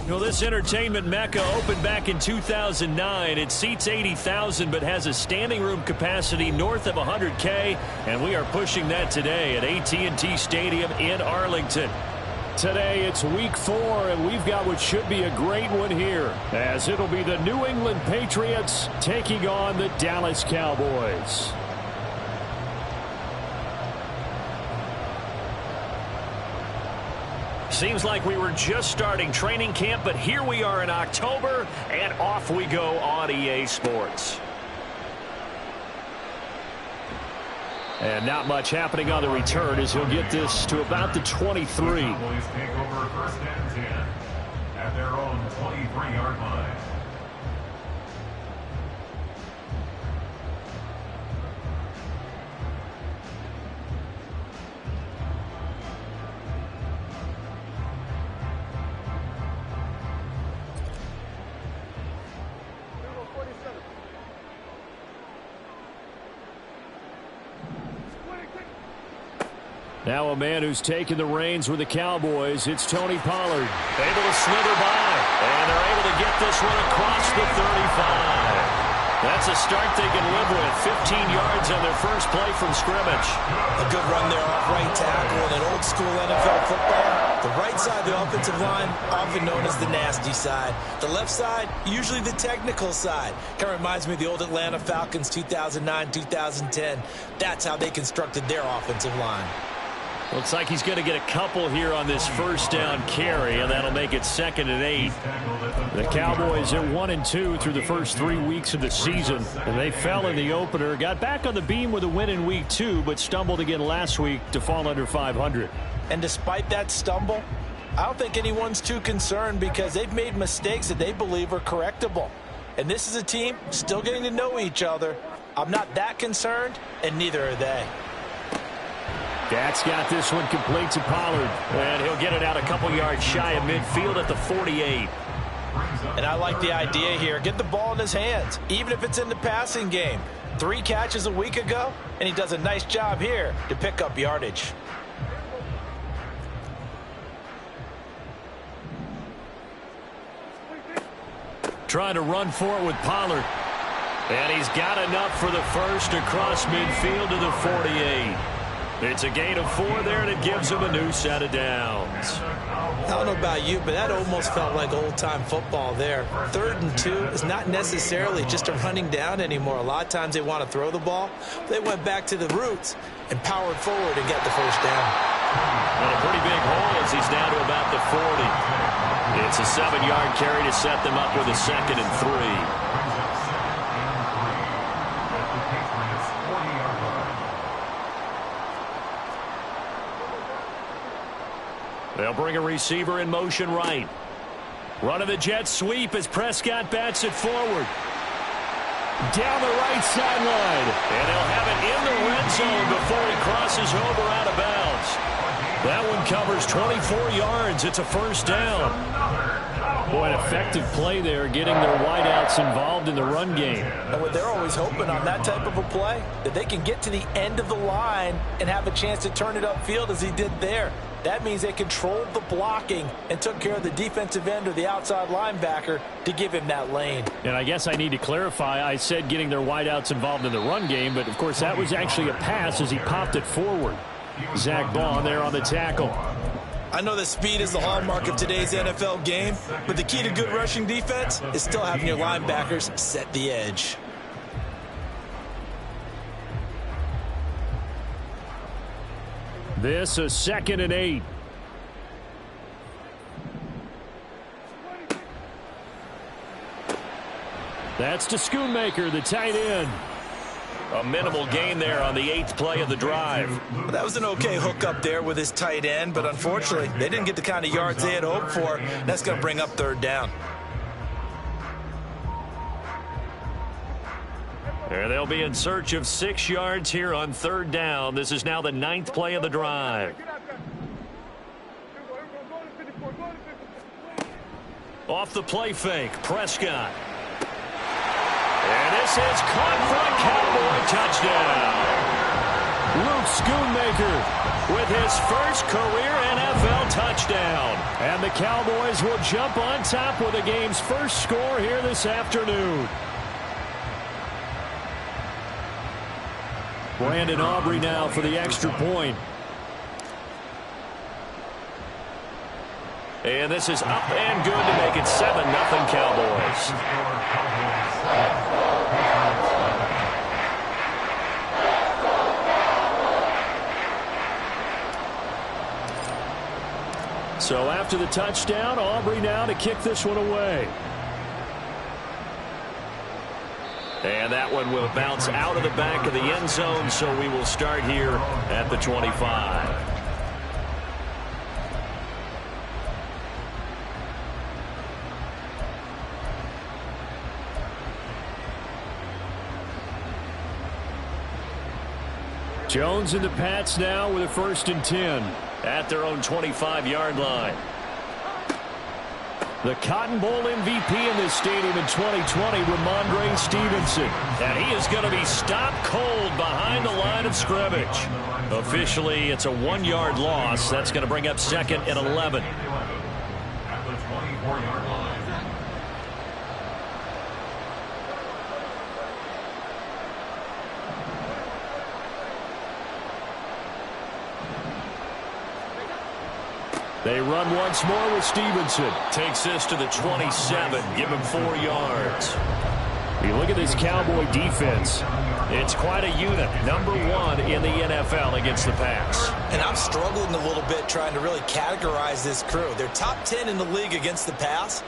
You know, this entertainment mecca opened back in 2009. It seats 80,000 but has a standing room capacity north of 100K, and we are pushing that today at AT&T Stadium in Arlington. Today it's week 4, and we've got what should be a great one here, as it'll be the New England Patriots taking on the Dallas Cowboys. Seems like we were just starting training camp, but here we are in October, and off we go on EA Sports. And not much happening on the return as he'll get this to about the 23. Cowboys take over first and 10 at their own 23-yard line. Now a man who's taken the reins with the Cowboys, it's Tony Pollard. Able to slither by, and they're able to get this one across the 35. That's a start they can live with. 15 yards on their first play from scrimmage. A good run there off right tackle in an old-school NFL football. The right side of the offensive line, often known as the nasty side. The left side, usually the technical side. Kind of reminds me of the old Atlanta Falcons 2009-2010. That's how they constructed their offensive line. Looks like he's going to get a couple here on this first down carry, and that'll make it 2nd and 8. The Cowboys are 1-2 through the first 3 weeks of the season, and they fell in the opener. Got back on the beam with a win in week 2, but stumbled again last week to fall under 500. And despite that stumble, I don't think anyone's too concerned because they've made mistakes that they believe are correctable. And this is a team still getting to know each other. I'm not that concerned, and neither are they. That's got this one complete to Pollard. And he'll get it out a couple yards shy of midfield at the 48. And I like the idea here. Get the ball in his hands, even if it's in the passing game. 3 catches a week ago, and he does a nice job here to pick up yardage. Trying to run for it with Pollard. And he's got enough for the first across midfield to the 48. It's a gain of 4 there, and it gives him a new set of downs. I don't know about you, but that almost felt like old-time football there. 3rd and 2 is not necessarily just a running down anymore. A lot of times they want to throw the ball. They went back to the roots and powered forward and got the first down. And a pretty big hole as he's down to about the 40. It's a 7-yard carry to set them up with a 2nd and 3. They'll bring a receiver in motion right. Run of the jet sweep as Prescott bats it forward. Down the right sideline. And he'll have it in the red zone before he crosses over out of bounds. That one covers 24 yards. It's a first down. Boy, an effective play there, getting their wideouts involved in the run game. And what they're always hoping on that type of a play, that they can get to the end of the line and have a chance to turn it upfield as he did there. That means they controlled the blocking and took care of the defensive end or the outside linebacker to give him that lane. And I guess I need to clarify, I said getting their wideouts involved in the run game, but of course that was actually a pass as he popped it forward. Zach Baugh there on the tackle. I know that speed is the hallmark of today's NFL game, but the key to good rushing defense is still having your linebackers set the edge. This a 2nd and 8. That's to Schoonmaker, the tight end. A minimal gain there on the 8th play of the drive. Well, that was an okay hook up there with his tight end, but unfortunately, they didn't get the kind of yards they had hoped for. That's going to bring up 3rd down. And they'll be in search of 6 yards here on 3rd down. This is now the 9th play of the drive. Off the play fake, Prescott. And this is caught for a Cowboy touchdown. Luke Schoonmaker with his first career NFL touchdown. And the Cowboys will jump on top with the game's first score here this afternoon. Brandon Aubrey now for the extra point. And this is up and good to make it 7-0 Cowboys. So after the touchdown, Aubrey now to kick this one away. And that one will bounce out of the back of the end zone, so we will start here at the 25. Jones and the Pats now with a 1st and 10. At their own 25-yard line. The Cotton Bowl MVP in this stadium in 2020, Ramondre Stevenson. And he is going to be stopped cold behind the line of scrimmage. Officially, it's a 1-yard loss. That's going to bring up 2nd and 11. At the 24-yard line. They run once more with Stevenson. Takes this to the 27. Give him 4 yards. You look at this Cowboy defense. It's quite a unit. Number 1 in the NFL against the pass. And I'm struggling a little bit trying to really categorize this crew. They're top 10 in the league against the pass,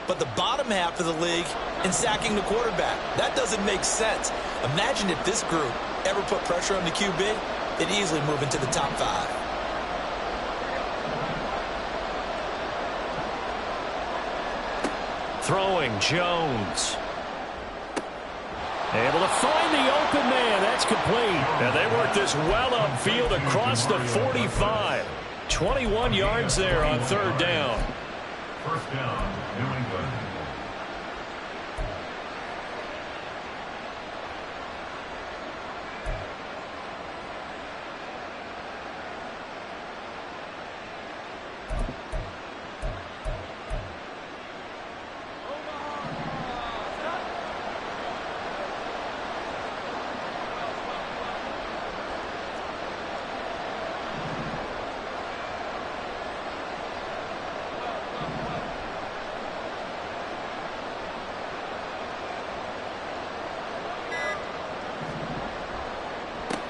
but the bottom half of the league in sacking the quarterback. That doesn't make sense. Imagine if this group ever put pressure on the QB, they'd easily move into the top 5. Throwing Jones. Able to find the open man. That's complete. And they work this well upfield across the 45. 21 yards there on 3rd down. First down, New England.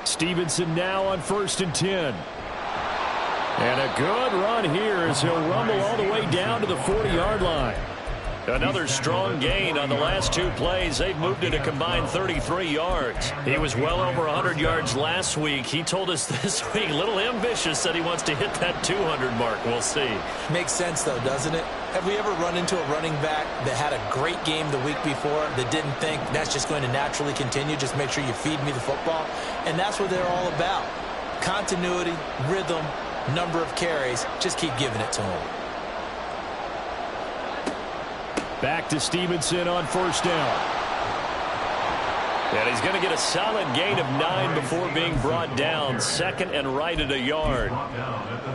Stevenson now on 1st and 10. And a good run here as he'll rumble all the way down to the 40-yard line. Another strong gain on the last 2 plays. They've moved it a combined 33 yards. He was well over 100 yards last week. He told us this week, a little ambitious, that he wants to hit that 200 mark. We'll see. Makes sense, though, doesn't it? Have we ever run into a running back that had a great game the week before that didn't think that's just going to naturally continue? Just make sure you feed me the football. And that's what they're all about. Continuity, rhythm, number of carries. Just keep giving it to him. Back to Stevenson on 1st down. And he's going to get a solid gain of 9 before being brought down. 2nd and right at a yard.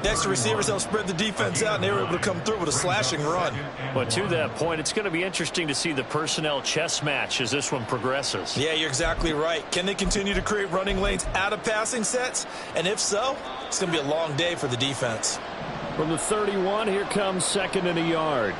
Next, the receivers help spread the defense out, and they were able to come through with a slashing run. But to that point, it's going to be interesting to see the personnel chess match as this one progresses. Yeah, you're exactly right. Can they continue to create running lanes out of passing sets? And if so, it's going to be a long day for the defense. From the 31, here comes 2nd and a yard.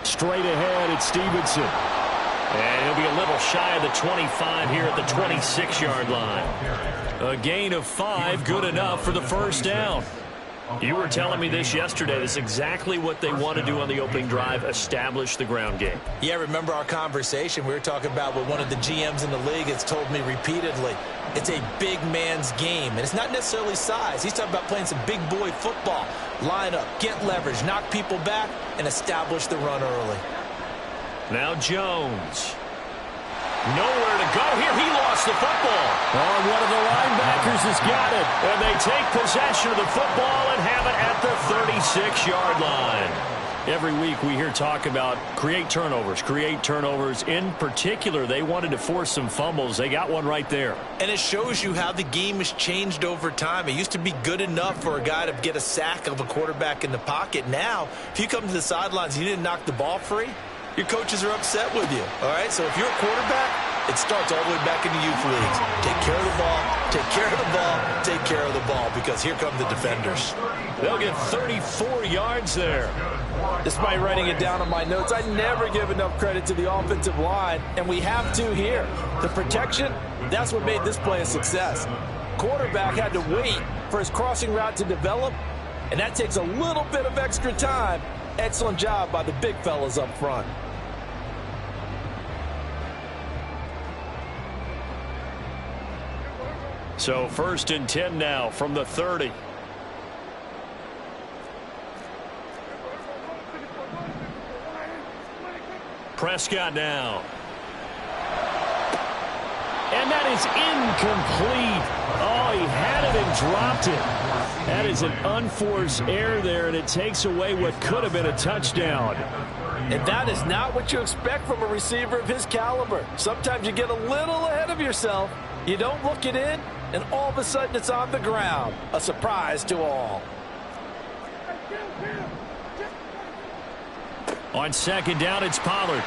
Straight ahead, it's Stevenson. And he'll be a little shy of the 25 here at the 26-yard line. A gain of 5, good enough for the 1st down. You were telling me this yesterday. This is exactly what they want to do on the opening drive, establish the ground game. Yeah, remember our conversation? We were talking about what one of the GMs in the league has told me repeatedly. It's a big man's game, and it's not necessarily size. He's talking about playing some big boy football. Line up, get leverage, knock people back, and establish the run early. Now Jones. Nowhere to go here. He lost the football. Oh, one of the linebackers has got it. And they take possession of the football and have it at the 36-yard line. Every week we hear talk about create turnovers. In particular, they wanted to force some fumbles. They got one right there. And it shows you how the game has changed over time. It used to be good enough for a guy to get a sack of a quarterback in the pocket. Now, if you come to the sidelines and you didn't knock the ball free, your coaches are upset with you. All right, so if you're a quarterback, it starts all the way back in the youth leagues. Take care of the ball, take care of the ball, take care of the ball, because here come the defenders. They'll get 34 yards there. Despite writing it down on my notes, I never give enough credit to the offensive line, and we have to here. The protection, that's what made this play a success. Quarterback had to wait for his crossing route to develop, and that takes a little bit of extra time. Excellent job by the big fellas up front. So 1st and 10 now from the 30. Prescott now. And that is incomplete. Oh, he had it and dropped it. That is an unforced error there, and it takes away what could have been a touchdown. And that is not what you expect from a receiver of his caliber. Sometimes you get a little ahead of yourself. You don't look it in, and all of a sudden it's on the ground. A surprise to all. On 2nd down, it's Pollard.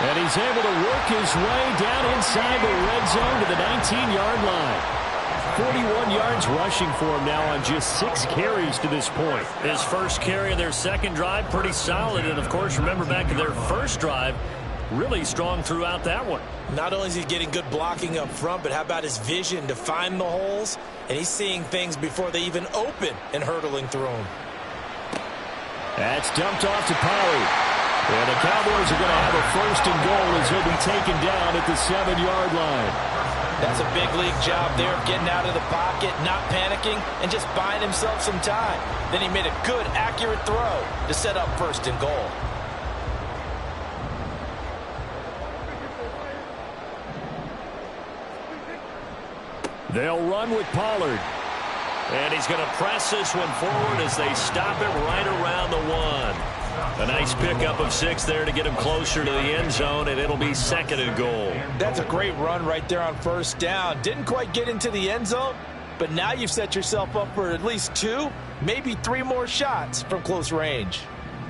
And he's able to work his way down inside the red zone to the 19-yard line. 41 yards rushing for him now on just 6 carries to this point. His first carry of their second drive, pretty solid. And, of course, remember back to their first drive, really strong throughout that one. Not only is he getting good blocking up front, but how about his vision to find the holes? And he's seeing things before they even open and hurtling through them. That's dumped off to Pollard. And the Cowboys are going to have a 1st and goal as he'll be taken down at the 7-yard line. That's a big league job there of getting out of the pocket, not panicking, and just buying himself some time. Then he made a good, accurate throw to set up 1st and goal. They'll run with Pollard. And he's going to press this one forward as they stop it right around the 1. A nice pickup of 6 there to get him closer to the end zone, and it'll be 2nd and goal. That's a great run right there on 1st down. Didn't quite get into the end zone, but now you've set yourself up for at least 2, maybe 3 more shots from close range.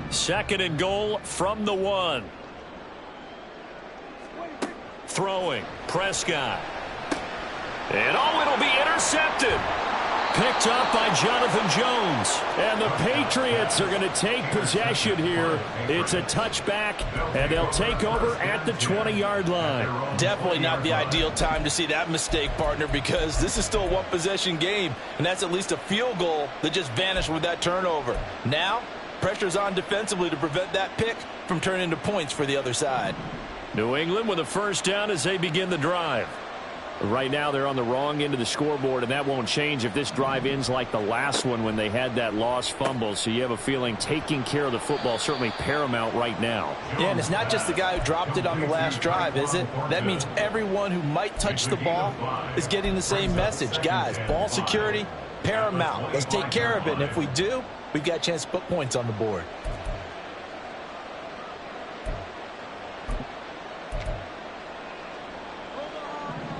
2nd and goal from the 1. Throwing, Prescott. And it'll be intercepted. Picked up by Jonathan Jones. And the Patriots are going to take possession here. It's a touchback, and they'll take over at the 20-yard line. Definitely not the ideal time to see that mistake, partner, because this is still a one-possession game, and that's at least a field goal that just vanished with that turnover. Now, pressure's on defensively to prevent that pick from turning into points for the other side. New England with a 1st down as they begin the drive. Right now they're on the wrong end of the scoreboard, and that won't change if this drive ends like the last one when they had that lost fumble. So you have a feeling taking care of the football certainly paramount right now. Yeah, and it's not just the guy who dropped it on the last drive, is it? That means everyone who might touch the ball is getting the same message. Guys, ball security, paramount. Let's take care of it, and if we do, we've got a chance to put points on the board.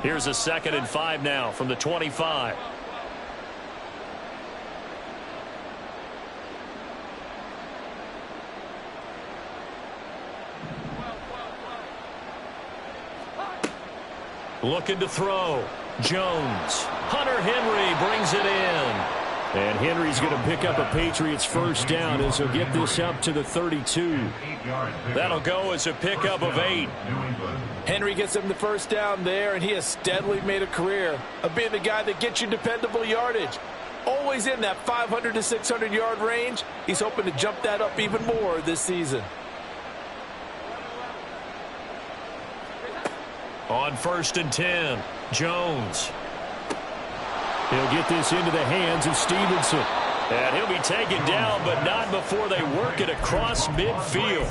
Here's a 2nd and 5 now from the 25. Looking to throw. Jones. Hunter Henry brings it in. And Henry's going to pick up a Patriots 1st down as he'll get this up to the 32. That'll go as a pickup of 8. Henry gets him the 1st down there, and he has steadily made a career of being the guy that gets you dependable yardage. Always in that 500 to 600-yard range. He's hoping to jump that up even more this season. On 1st and 10, Jones. He'll get this into the hands of Stevenson. And he'll be taken down, but not before they work it across midfield.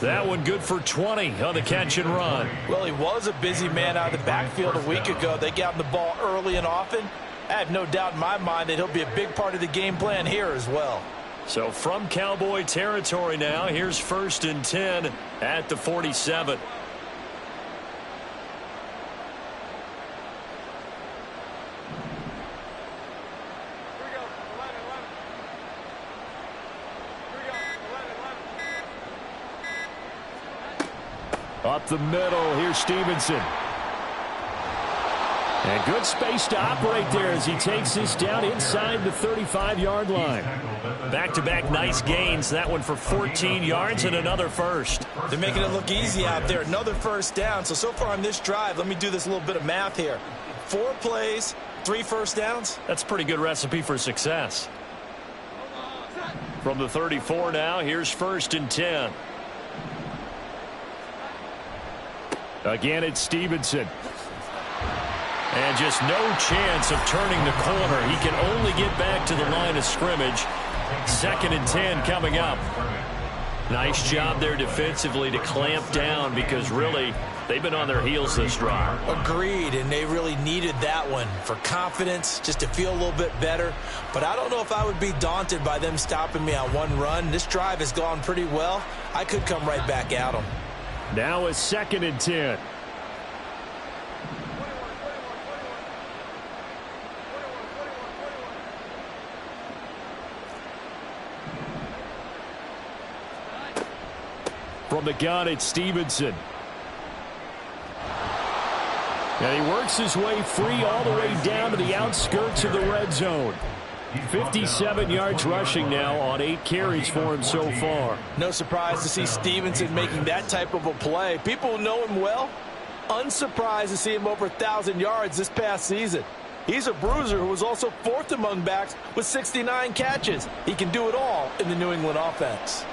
That one good for 20 on the catch and run. Well, he was a busy man out of the backfield a week ago. They got him the ball early and often. I have no doubt in my mind that he'll be a big part of the game plan here as well. So from Cowboy territory now, here's 1st and 10 at the 47. Up the middle, here's Stevenson. And good space to operate there as he takes this down inside the 35-yard line. Back-to-back nice gains. That one for 14 yards and another first. They're making it look easy out there. Another first down. So far on this drive, let me do this little bit of math here. 4 plays, 3 first downs. That's a pretty good recipe for success. From the 34 now, here's 1st and 10. Again, it's Stevenson. And just no chance of turning the corner. He can only get back to the line of scrimmage. 2nd and 10 coming up. Nice job there defensively to clamp down because really they've been on their heels this drive. Agreed, and they really needed that one for confidence, just to feel a little bit better. But I don't know if I would be daunted by them stopping me on one run. This drive has gone pretty well. I could come right back at them. Now a 2nd and 10. From the gun, it's Stevenson. And he works his way free all the way down to the outskirts of the red zone. 57 yards rushing now on 8 carries for him so far. No surprise to see Stevenson making that type of a play. People who know him well, unsurprised to see him over 1,000 yards this past season. He's a bruiser who was also 4th among backs with 69 catches. He can do it all in the New England offense.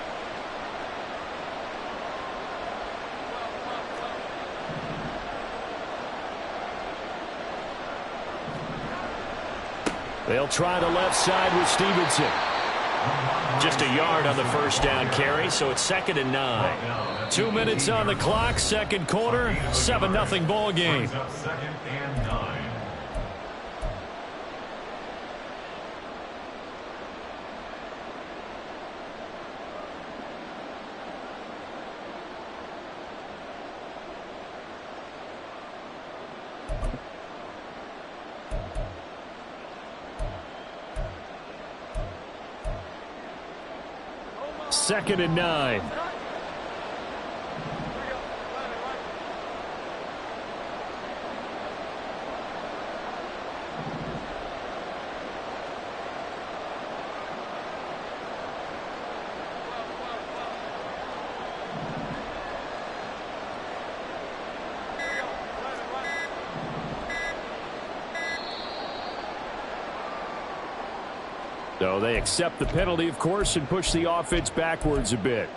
They'll try the left side with Stevenson. Just a yard on the first down carry, so it's 2nd and 9. 2 minutes on the clock, 2nd quarter, 7-0 ball game. 2nd and 9. Second and 9. So they accept the penalty, of course, and push the offense backwards a bit.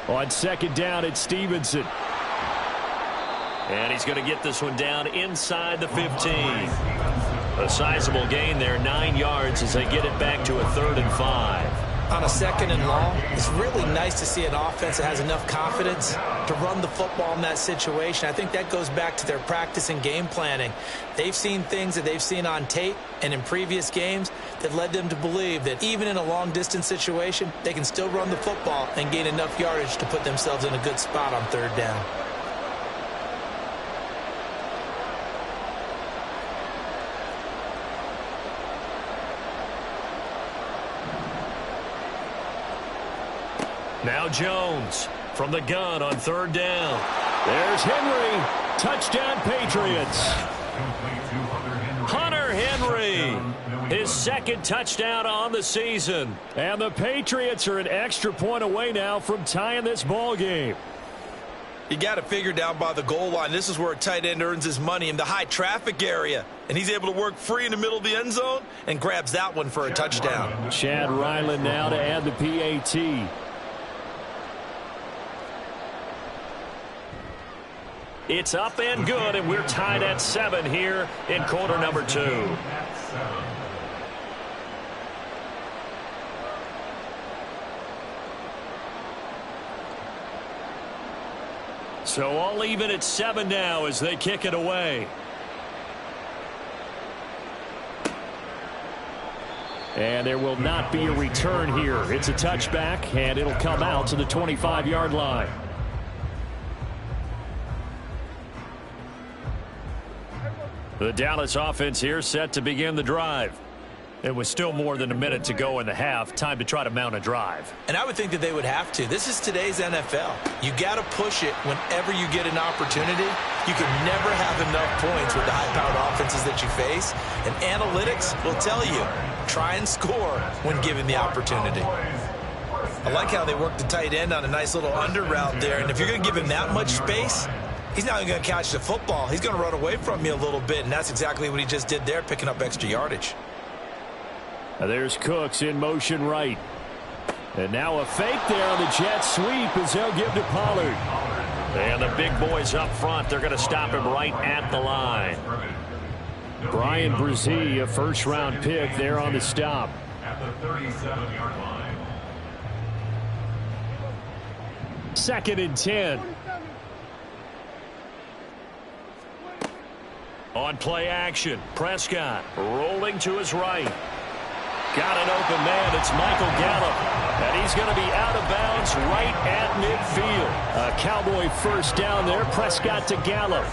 On 2nd down, it's Stevenson. And he's going to get this one down inside the 15. A sizable gain there, 9 yards as they get it back to a 3rd and 5. On a 2nd and long, it's really nice to see an offense that has enough confidence to run the football in that situation. I think that goes back to their practice and game planning. They've seen things that they've seen on tape and in previous games that led them to believe that even in a long-distance situation, they can still run the football and gain enough yardage to put themselves in a good spot on 3rd down. Now Jones from the gun on 3rd down. There's Henry. Touchdown, Patriots. Hunter Henry. His second touchdown on the season. And the Patriots are an extra point away now from tying this ball game. You got to figure down by the goal line. This is where a tight end earns his money, in the high traffic area. And he's able to work free in the middle of the end zone and grabs that one for a touchdown. Chad Ryland now to add the PAT. It's up and good, and we're tied at 7 here in quarter number 2. So all even at 7 now as they kick it away. And there will not be a return here. It's a touchback, and it'll come out to the 25-yard line. The Dallas offense here set to begin the drive. It was still more than a minute to go in the half. Time to try to mount a drive. And I would think that they would have to. This is today's NFL. You got to push it whenever you get an opportunity. You can never have enough points with the high-powered offenses that you face. And analytics will tell you, try and score when given the opportunity. I like how they work the tight end on a nice little under route there. And if you're going to give him that much space, he's not even going to catch the football. He's going to run away from you a little bit, and that's exactly what he just did there, picking up extra yardage. There's Cooks in motion right. And now a fake there on the jet sweep as they'll give to Pollard. And the big boys up front, they're going to stop him right at the line. Brian Brzee, a first-round pick there on the stop. At the 37-yard line. 2nd and 10. On play action, Prescott rolling to his right. Got an open man. It's Michael Gallup. And he's going to be out of bounds right at midfield. A Cowboy first down there. Prescott to Gallup.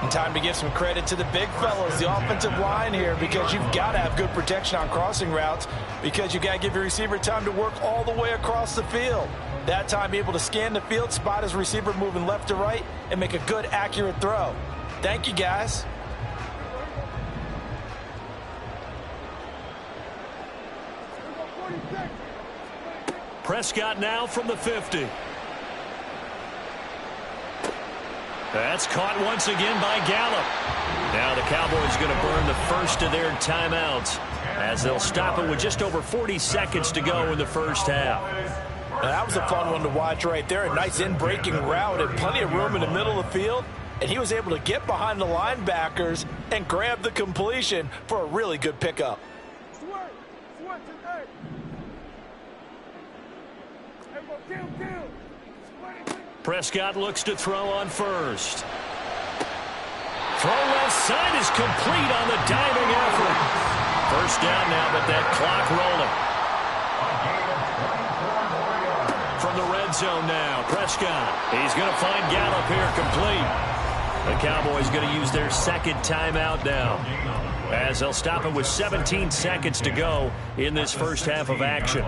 And time to give some credit to the big fellas, the offensive line here, because you've got to have good protection on crossing routes, because you've got to give your receiver time to work all the way across the field. That time, be able to scan the field, spot his receiver moving left to right, and make a good, accurate throw. Thank you, guys. Prescott now from the 50. That's caught once again by Gallup. Now the Cowboys going to burn the first of their timeouts as they'll stop it with just over 40 seconds to go in the first half. Now, that was a fun one to watch right there. A nice in-breaking route and plenty of room in the middle of the field. And he was able to get behind the linebackers and grab the completion for a really good pickup. Prescott looks to throw on first. Throw left side is complete on the diving effort. First down now, but that clock rolling. From the red zone now, Prescott. He's going to find Gallup here complete. The Cowboys going to use their second timeout now, as they'll stop it with 17 seconds to go in this first half of action.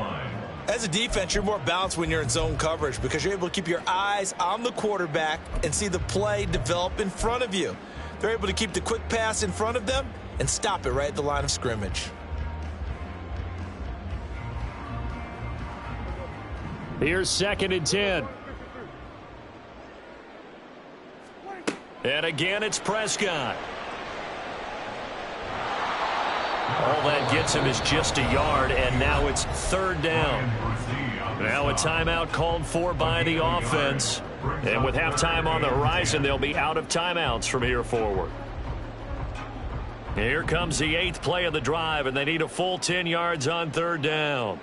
As a defense, you're more balanced when you're in zone coverage because you're able to keep your eyes on the quarterback and see the play develop in front of you. They're able to keep the quick pass in front of them and stop it right at the line of scrimmage. Here's 2nd and 10. And again, it's Prescott. All that gets him is just a yard, and now it's 3rd down. Now a timeout called for by the offense. And with halftime on the horizon, they'll be out of timeouts from here forward. Here comes the 8th play of the drive, and they need a full 10 yards on 3rd down.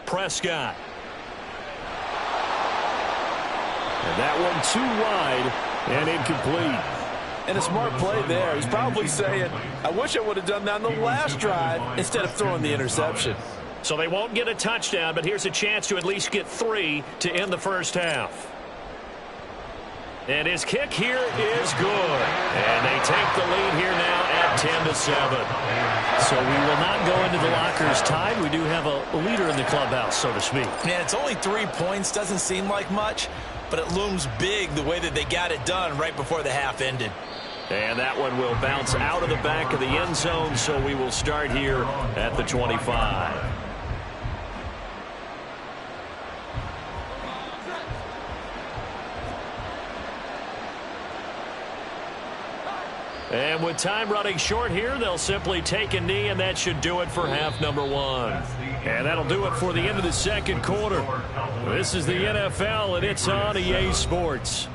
Prescott. And that one too wide and incomplete. And a smart play there. He's probably saying, I wish I would have done that on the last drive instead of throwing the interception. So they won't get a touchdown, but here's a chance to at least get 3 to end the first half. And his kick here is good. And they take the lead here now at 10-7. So we will not go into the lockers tied. We do have a leader in the clubhouse, so to speak. Man, it's only 3 points. Doesn't seem like much, but it looms big the way that they got it done right before the half ended. And that one will bounce out of the back of the end zone, so we will start here at the 25. And with time running short here, they'll simply take a knee, and that should do it for half number one. And that'll do it for the end of the second quarter. This is the NFL, and it's on EA Sports.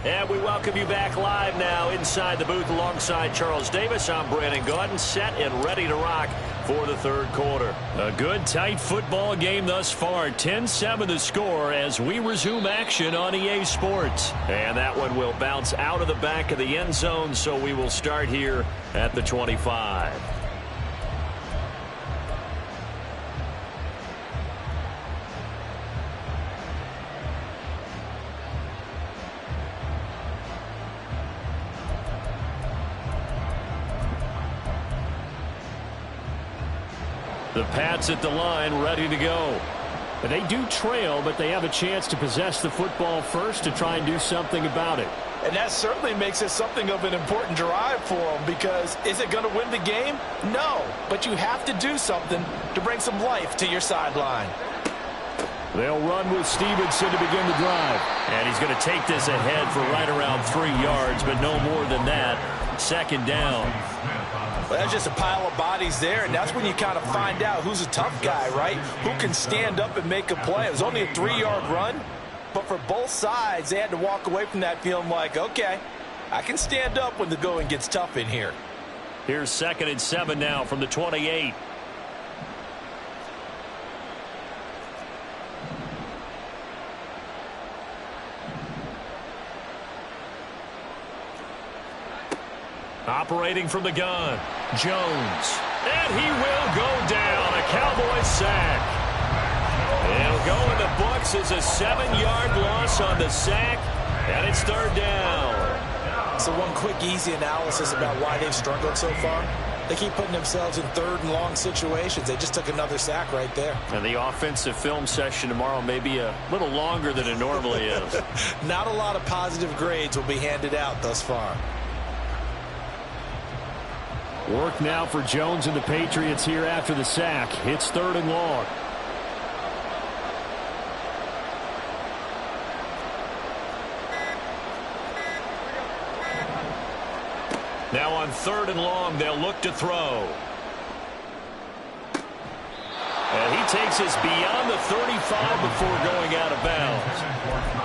And we welcome you back live now inside the booth alongside Charles Davis. I'm Brandon Gaudin, set and ready to rock for the third quarter. A good, tight football game thus far. 10-7 the score as we resume action on EA Sports. And that one will bounce out of the back of the end zone, so we will start here at the 25. The Pats at the line, ready to go. They do trail, but they have a chance to possess the football first to try and do something about it. And that certainly makes it something of an important drive for them, because is it going to win the game? No, but you have to do something to bring some life to your sideline. They'll run with Stevenson to begin the drive. And he's going to take this ahead for right around 3 yards, but no more than that. Second down. Well, that's just a pile of bodies there, and that's when you kind of find out who's a tough guy, right? Who can stand up and make a play. It was only a 3-yard run, but for both sides, they had to walk away from that feeling like, okay, I can stand up when the going gets tough in here. Here's 2nd and 7 now from the 28. Operating from the gun, Jones. And he will go down. A Cowboys sack. It'll go in the books as a 7-yard loss on the sack. And it's third down. So one quick, easy analysis about why they've struggled so far. They keep putting themselves in third and long situations. They just took another sack right there. And the offensive film session tomorrow may be a little longer than it normally is. Not a lot of positive grades will be handed out thus far. Work now for Jones and the Patriots here after the sack. It's 3rd and long. Now on 3rd and long, they'll look to throw. And he takes us beyond the 35 before going out of bounds.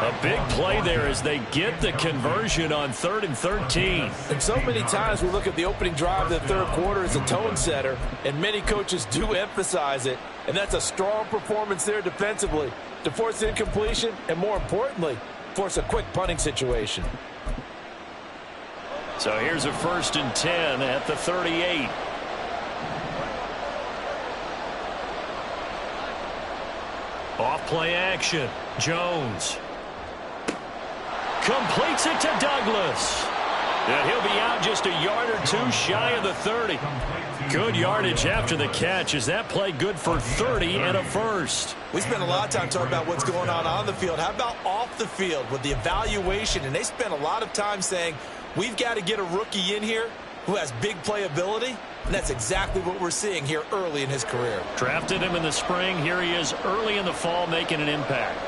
A big play there as they get the conversion on 3rd and 13. And so many times we look at the opening drive of the third quarter as a tone setter, and many coaches do emphasize it. And that's a strong performance there defensively to force incompletion and, more importantly, force a quick punting situation. So here's a 1st and 10 at the 38. Off play action. Jones. Completes it to Douglas. And he'll be out just a yard or two shy of the 30. Good yardage after the catch. Is that play good for 30 and a first? We spent a lot of time talking about what's going on the field. How about off the field with the evaluation? And they spent a lot of time saying, we've got to get a rookie in here who has big playability. And that's exactly what we're seeing here early in his career. Drafted him in the spring. Here he is early in the fall making an impact.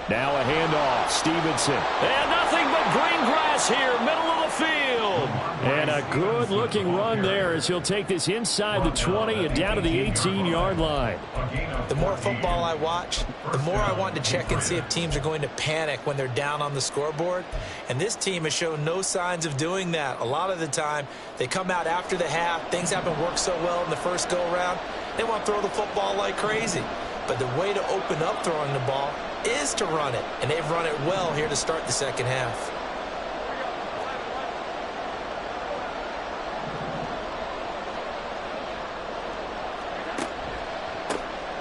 Now a handoff. Stevenson. And nothing but green grass here, middle of the field. And a good-looking run there as he'll take this inside the 20 and down to the 18-yard line. The more football I watch, the more I want to check and see if teams are going to panic when they're down on the scoreboard. And this team has shown no signs of doing that. A lot of the time, they come out after the half. Things haven't worked so well in the first go-around. They want to throw the football like crazy. But the way to open up throwing the ball is to run it, and they've run it well here to start the second half.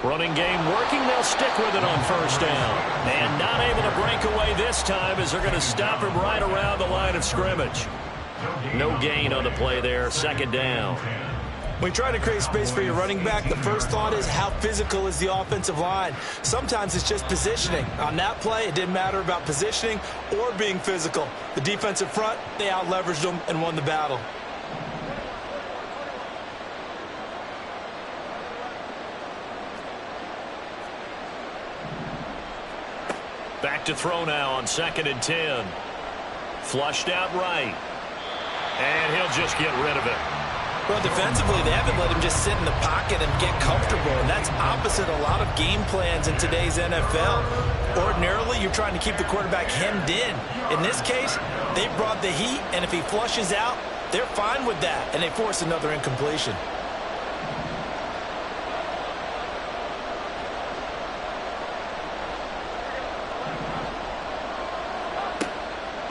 Running game working. They'll stick with it on first down. And not able to break away this time as they're going to stop him right around the line of scrimmage. No gain on the play there. Second down. When you try to create space for your running back, the first thought is how physical is the offensive line. Sometimes it's just positioning. On that play, it didn't matter about positioning or being physical. The defensive front, they out-leveraged them and won the battle. Back to throw now on 2nd and 10. Flushed out right. And he'll just get rid of it. Well, defensively, they haven't let him just sit in the pocket and get comfortable, and that's opposite a lot of game plans in today's NFL. Ordinarily, you're trying to keep the quarterback hemmed in. In this case, they brought the heat, and if he flushes out, they're fine with that, and they force another incompletion.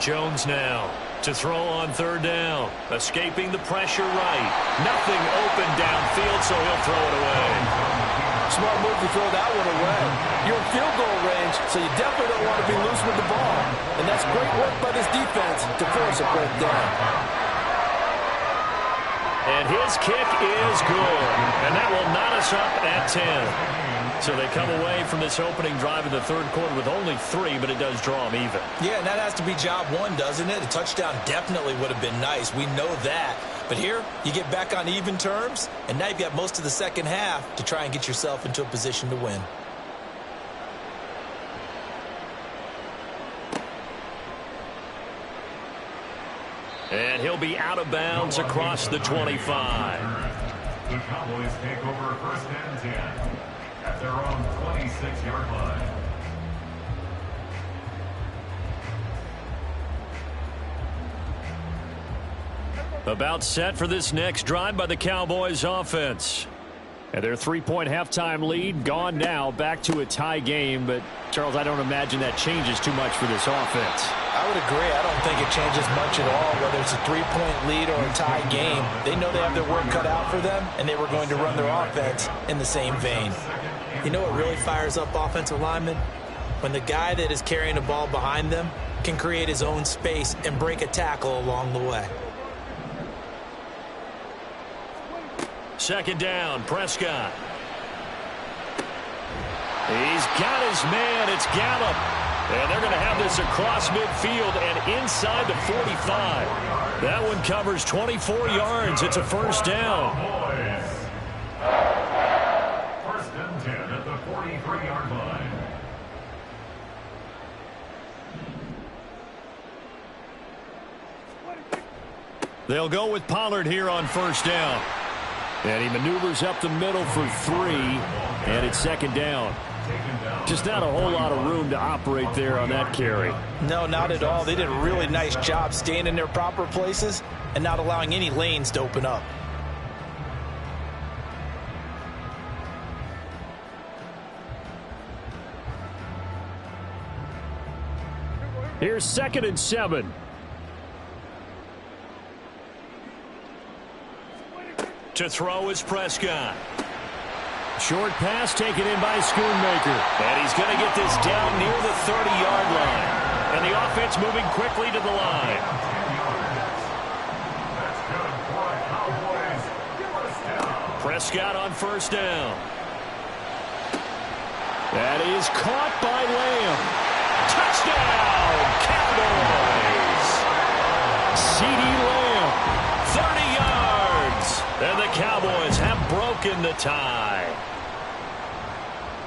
Jones now to throw on 3rd down. Escaping the pressure right. Nothing open downfield, so he'll throw it away. Smart move to throw that one away. You're in field goal range, so you definitely don't want to be loose with the ball. And that's great work by this defense to force a break down. And his kick is good. And that will knot us up at 10. So they come away from this opening drive in the 3rd quarter with only 3, but it does draw them even. Yeah, and that has to be job one, doesn't it? A touchdown definitely would have been nice. We know that. But here, you get back on even terms, and now you've got most of the second half to try and get yourself into a position to win. And he'll be out of bounds across the 25. The Cowboys take over 1st and 10 at their own 26-yard line. About set for this next drive by the Cowboys offense. And their 3-point halftime lead gone now, back to a tie game. But, Charles, I don't imagine that changes too much for this offense. I would agree. I don't think it changes much at all, whether it's a 3-point lead or a tie game. They know they have their work cut out for them, and they were going to run their offense in the same vein. You know what really fires up offensive linemen? When the guy that is carrying the ball behind them can create his own space and break a tackle along the way. 2nd down, Prescott. He's got his man. It's Gallup. And they're going to have this across midfield and inside the 45. That one covers 24 yards. It's a 1st down. 1st and 10 at the 43-yard line. They'll go with Pollard here on 1st down. And he maneuvers up the middle for 3. And it's 2nd down. Just not a whole lot of room to operate there on that carry. No, not at all. They did a really nice job staying in their proper places and not allowing any lanes to open up. Here's 2nd and 7. To throw is Prescott. Short pass taken in by Schoonmaker. And he's going to get this down near the 30-yard line. And the offense moving quickly to the line. Prescott on 1st down. That is caught by Lamb. Touchdown, Cowboys. CeeDee Lamb, 30 yards. And the Cowboys have broken the tie.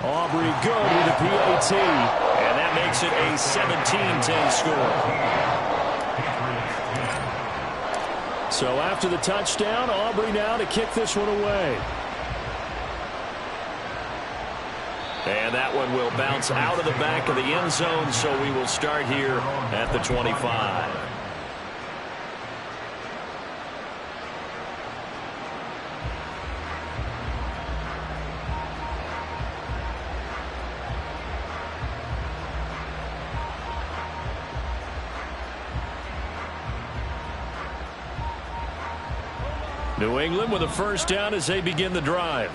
Aubrey good with a PAT. And that makes it a 17-10 score. So after the touchdown, Aubrey now to kick this one away. And that one will bounce out of the back of the end zone, so we will start here at the 25. New England with a first down as they begin the drive.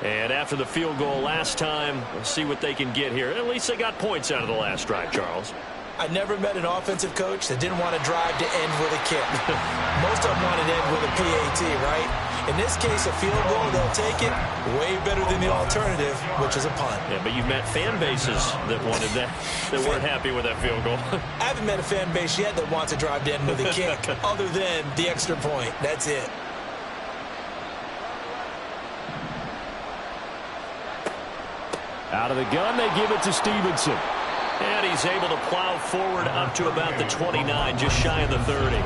And after the field goal last time, we'll see what they can get here. At least they got points out of the last drive, Charles. I never met an offensive coach that didn't want to drive to end with a kick. Most of them wanted to end with a PAT, right? In this case, a field goal, they'll take it way better than the alternative, which is a punt. Yeah, but you've met fan bases that wanted that, that weren't happy with that field goal. I haven't met a fan base yet that wants to drive to end with a kick, other than the extra point. That's it. Out of the gun, they give it to Stevenson. And he's able to plow forward up to about the 29, just shy of the 30.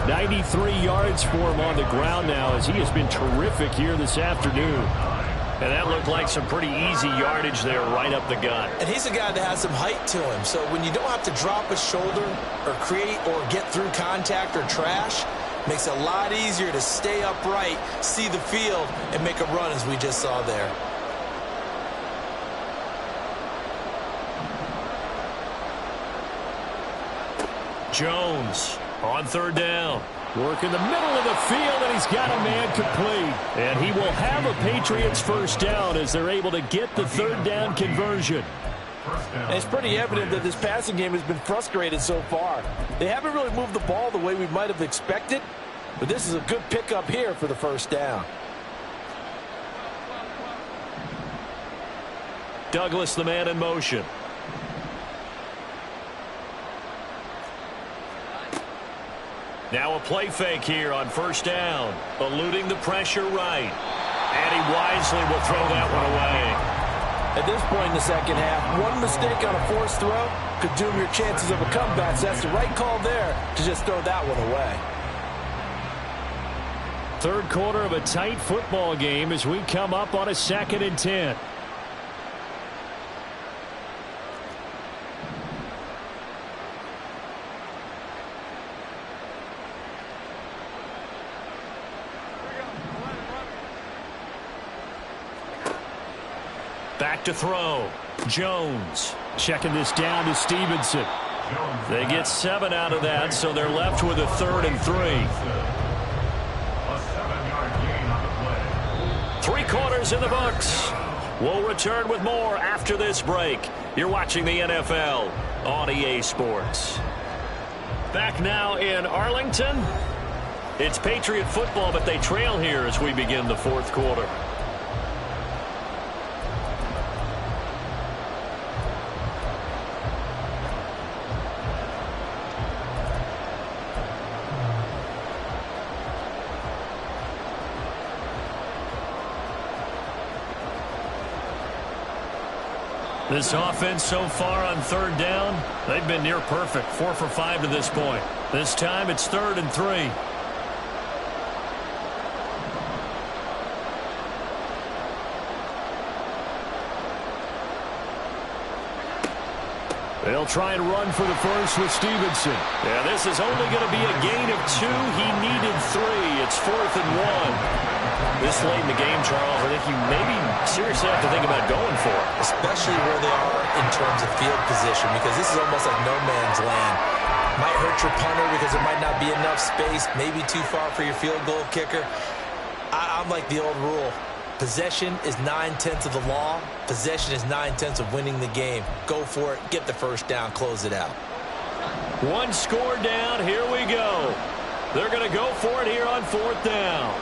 93 yards for him on the ground now as he has been terrific here this afternoon. And that looked like some pretty easy yardage there right up the gut. And he's a guy that has some height to him. So when you don't have to drop a shoulder or create or get through contact or trash, makes it a lot easier to stay upright, see the field, and make a run as we just saw there. Jones on third down. Work in the middle of the field, and he's got a man complete. And he will have a Patriots first down as they're able to get the third down conversion. And it's pretty evident that this passing game has been frustrated so far. They haven't really moved the ball the way we might have expected, but this is a good pickup here for the first down. Douglas, the man in motion. Now a play fake here on first down. Eluding the pressure right. And he wisely will throw that one away. At this point in the second half, one mistake on a forced throw could doom your chances of a comeback. So that's the right call there to just throw that one away. Third quarter of a tight football game as we come up on a 2nd and 10. Back to throw. Jones. Checking this down to Stevenson. They get 7 out of that, so they're left with a 3rd and 3. A 7-yard gain on the play. 3 quarters in the books. We'll return with more after this break. You're watching the NFL on EA Sports. Back now in Arlington. It's Patriot football, but they trail here as we begin the 4th quarter. This offense so far on 3rd down, they've been near perfect. 4 for 5 to this point. This time it's 3rd and 3. They'll try and run for the first with Stevenson. Yeah, this is only going to be a gain of 2. He needed 3. It's 4th and 1. This late in the game, Charles, I think you maybe seriously have to think about going for it. Especially where they are in terms of field position, because this is almost like no man's land. Might hurt your punter because there might not be enough space, maybe too far for your field goal kicker. I'm like the old rule. Possession is 9/10 of the law. Possession is 9/10 of winning the game. Go for it. Get the first down. Close it out. 1 score down. Here we go. They're going to go for it here on 4th down.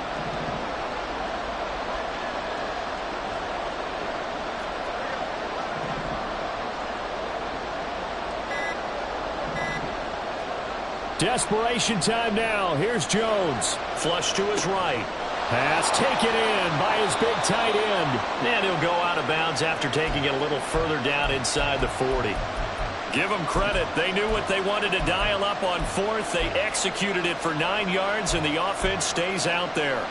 Desperation time now. Here's Jones. Flush to his right. Pass taken in by his big tight end. And he'll go out of bounds after taking it a little further down inside the 40. Give them credit. They knew what they wanted to dial up on 4th. They executed it for 9 yards, and the offense stays out there.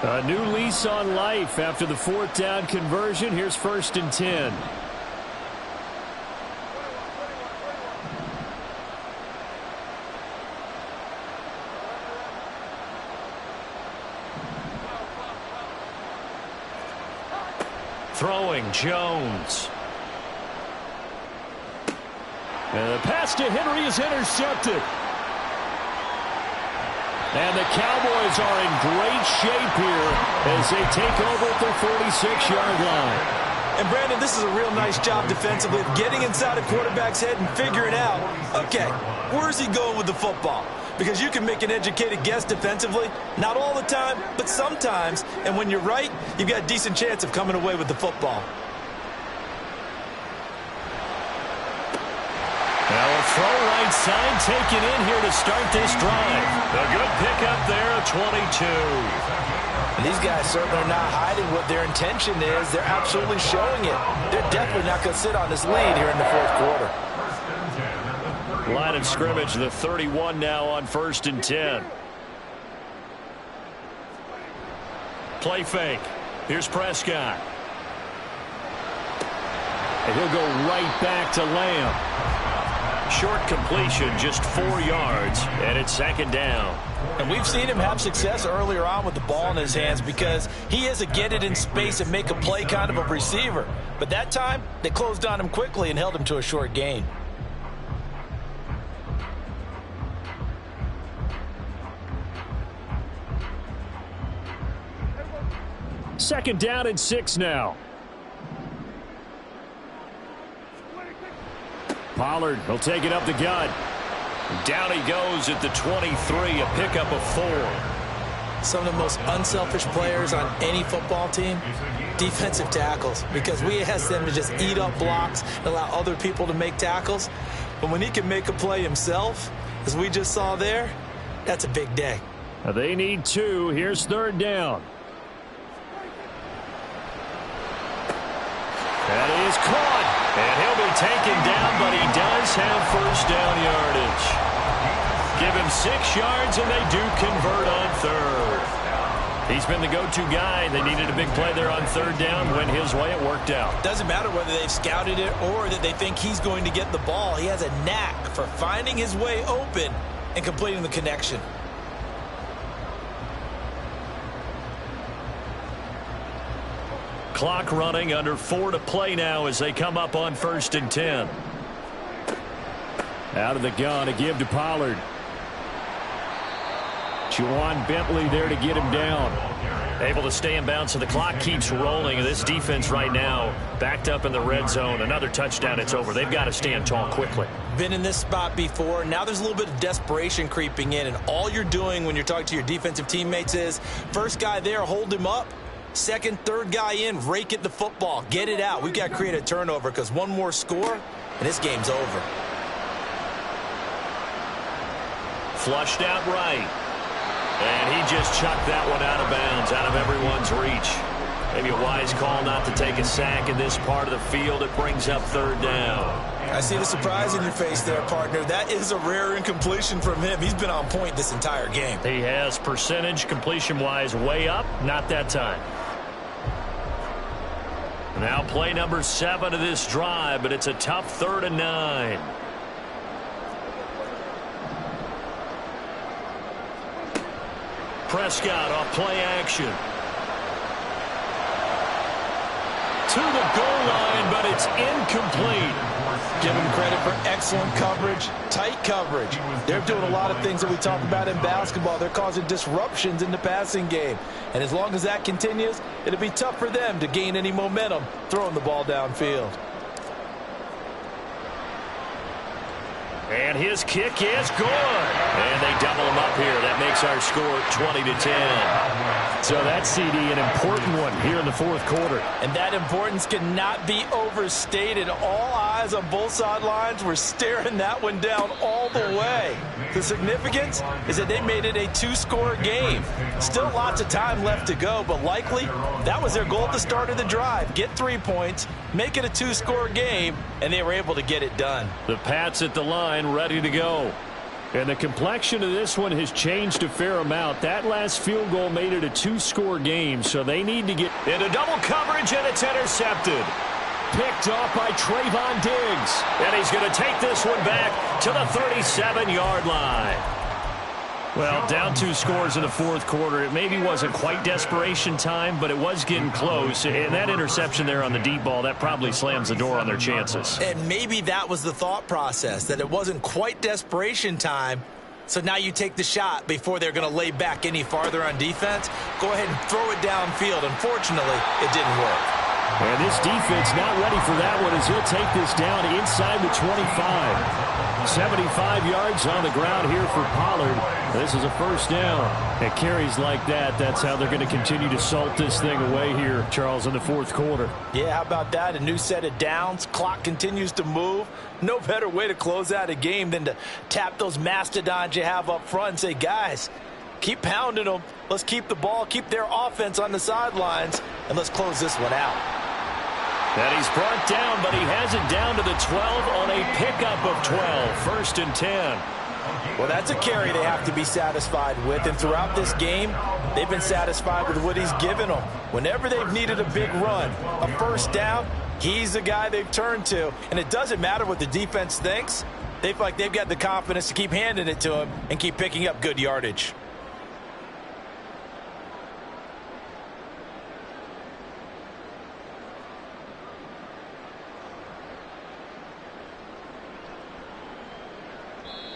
A new lease on life after the 4th down conversion. Here's 1st and 10. Throwing Jones. And the pass to Henry is intercepted. And the Cowboys are in great shape here as they take over at their 46-yard line. And, Brandon, this is a real nice job defensively of getting inside a quarterback's head and figuring out, okay, where's he going with the football? Because you can make an educated guess defensively, not all the time, but sometimes. And when you're right, you've got a decent chance of coming away with the football. Now a throw right side taken in here to start this drive. A good pickup there, a 22. And these guys certainly are not hiding what their intention is. They're absolutely showing it. They're definitely not going to sit on this lead here in the fourth quarter. Line of scrimmage, the 31 now on 1st and 10. Play fake. Here's Prescott. And he'll go right back to Lamb. Short completion, just 4 yards, and it's 2nd down. And we've seen him have success earlier on with the ball in his hands because he is a get it in space and make a play kind of a receiver. But that time, they closed on him quickly and held him to a short gain. Second down and 6 now. Pollard will take it up the gut. Down he goes at the 23, a pickup of 4. Some of the most unselfish players on any football team, defensive tackles, because we ask them to just eat up blocks and allow other people to make tackles. But when he can make a play himself, as we just saw there, that's a big day. They need 2. Here's 3rd down. That is caught, and he'll be taken down, but he does have 1st down yardage. Give him 6 yards, and they do convert on 3rd. He's been the go-to guy. They needed a big play there on 3rd down. Went his way, it worked out. Doesn't matter whether they've scouted it or that they think he's going to get the ball. He has a knack for finding his way open and completing the connection. Clock running, under 4 to play now as they come up on 1st and 10. Out of the gun to give to Pollard. Juwan Bentley there to get him down. Able to stay in bounds, so the clock keeps rolling. This defense right now backed up in the red zone. Another touchdown, it's over. They've got to stand tall quickly. Been in this spot before. Now there's a little bit of desperation creeping in, and all you're doing when you're talking to your defensive teammates is first guy there, hold him up. Second, third guy in, rake at the football. Get it out. We've got to create a turnover because one more score, and this game's over. Flushed out right. And he just chucked that one out of bounds, out of everyone's reach. Maybe a wise call not to take a sack in this part of the field. It brings up 3rd down. I see the surprise in your face there, partner. That is a rare incompletion from him. He's been on point this entire game. He has percentage completion-wise way up. Not that time. Now play number 7 of this drive, but it's a tough 3rd and 9. Prescott off play action. To the goal line, but it's incomplete. Give him credit for excellent coverage, tight coverage. They're doing a lot of things that we talk about in basketball. They're causing disruptions in the passing game. And as long as that continues, it'll be tough for them to gain any momentum throwing the ball downfield. And his kick is good. And they double him up here. That makes our score 20-10. So that's, CD, an important one here in the 4th quarter. And that importance cannot be overstated. All eyes on both sidelines were staring that one down all the way. The significance is that they made it a 2-score game. Still lots of time left to go, but likely that was their goal at the start of the drive. Get 3 points, make it a 2-score game, and they were able to get it done. The Pats at the line, ready to go. And the complexion of this one has changed a fair amount. That last field goal made it a 2-score game, so they need to get into double coverage, and it's intercepted. Picked off by Trayvon Diggs. And he's going to take this one back to the 37-yard line. Well, down 2 scores in the fourth quarter. It maybe wasn't quite desperation time, but it was getting close. And that interception there on the deep ball, that probably slams the door on their chances. And maybe that was the thought process, that it wasn't quite desperation time. So now you take the shot before they're going to lay back any farther on defense. Go ahead and throw it downfield. Unfortunately, it didn't work. And this defense not ready for that one as he'll take this down inside the 25. 75 yards on the ground here for Pollard. This is a first down. At carries like that, that's how they're going to continue to salt this thing away here, Charles, in the fourth quarter. Yeah, how about that? A new set of downs. Clock continues to move. No better way to close out a game than to tap those mastodons you have up front and say, guys, keep pounding them. Let's keep the ball, keep their offense on the sidelines, and let's close this one out. And he's brought down, but he has it down to the 12 on a pickup of 12. First and 10. Well, that's a carry they have to be satisfied with. And throughout this game, they've been satisfied with what he's given them. Whenever they've needed a big run, a first down, he's the guy they've turned to. And it doesn't matter what the defense thinks. They feel like they've got the confidence to keep handing it to him and keep picking up good yardage.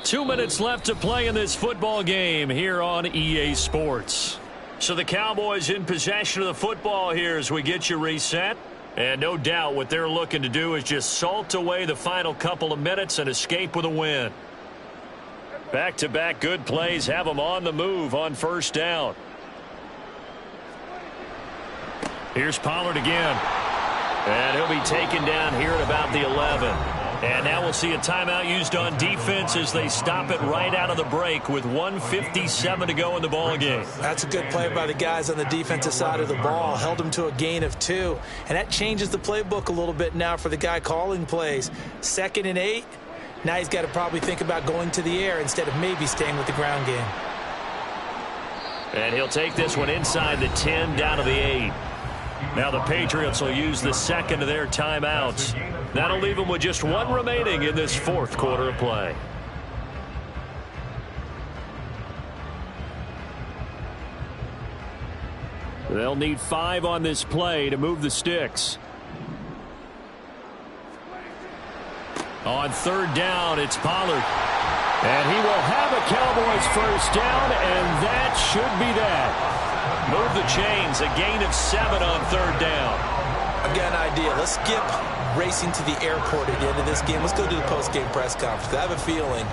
Two minutes left to play in this football game here on EA Sports. So the Cowboys in possession of the football here as we get you reset. And no doubt what they're looking to do is just salt away the final couple of minutes and escape with a win. Back-to-back good plays have them on the move on first down. Here's Pollard again. And he'll be taken down here at about the 11. And now we'll see a timeout used on defense as they stop it right out of the break with 1:57 to go in the ball game. That's a good play by the guys on the defensive side of the ball. Held them to a gain of 2. And that changes the playbook a little bit now for the guy calling plays. 2nd and 8. Now he's got to probably think about going to the air instead of maybe staying with the ground game. And he'll take this one inside the 10 down to the 8. Now the Patriots will use the second of their timeouts. That'll leave them with just 1 remaining in this fourth quarter of play. They'll need 5 on this play to move the sticks. On third down, it's Pollard. And he will have a Cowboys first down, and that should be that. Move the chains, a gain of 7 on third down. I've got an idea. Let's skip racing to the airport at the end of this game. Let's go to the post-game press conference. I have a feeling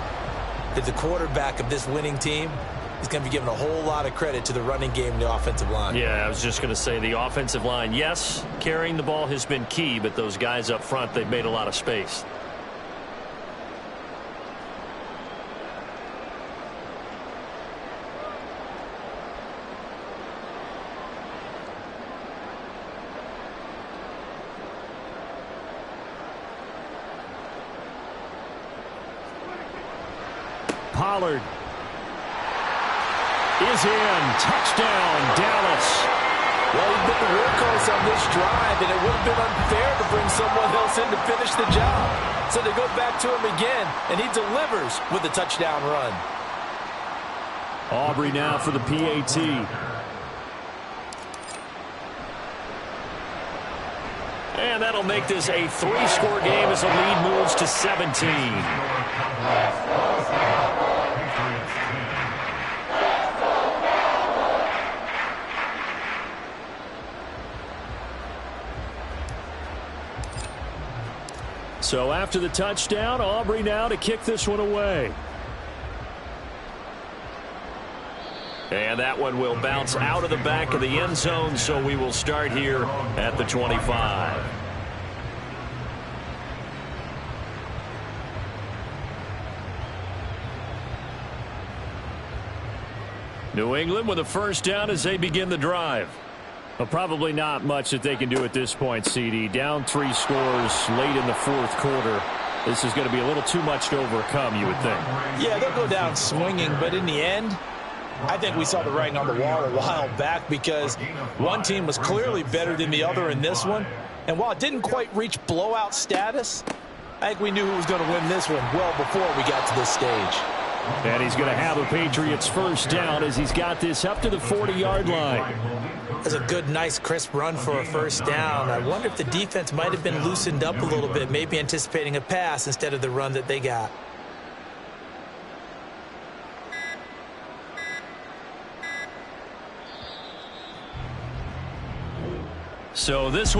that the quarterback of this winning team is going to be given a whole lot of credit to the running game and the offensive line. Yeah, I was just going to say the offensive line, yes, carrying the ball has been key, but those guys up front, they've made a lot of space. Pollard is in. Touchdown, Dallas. Well, he's been the workhorse on this drive, and it would have been unfair to bring someone else in to finish the job. So they go back to him again, and he delivers with a touchdown run. Aubrey now for the PAT. And that'll make this a 3-score game as the lead moves to 17. So after the touchdown, Aubrey now to kick this one away. And that one will bounce out of the back of the end zone, so we will start here at the 25. New England with a first down as they begin the drive. Well, probably not much that they can do at this point, CD. Down 3 scores late in the fourth quarter. This is going to be a little too much to overcome, you would think. Yeah, they'll go down swinging, but in the end, I think we saw the writing on the wall a while back because one team was clearly better than the other in this one. And while it didn't quite reach blowout status, I think we knew who was going to win this one well before we got to this stage. And he's going to have a Patriots first down as he's got this up to the 40-yard line. That's a good, nice, crisp run for a first down. I wonder if the defense might have been loosened up a little bit, maybe anticipating a pass instead of the run that they got. So this one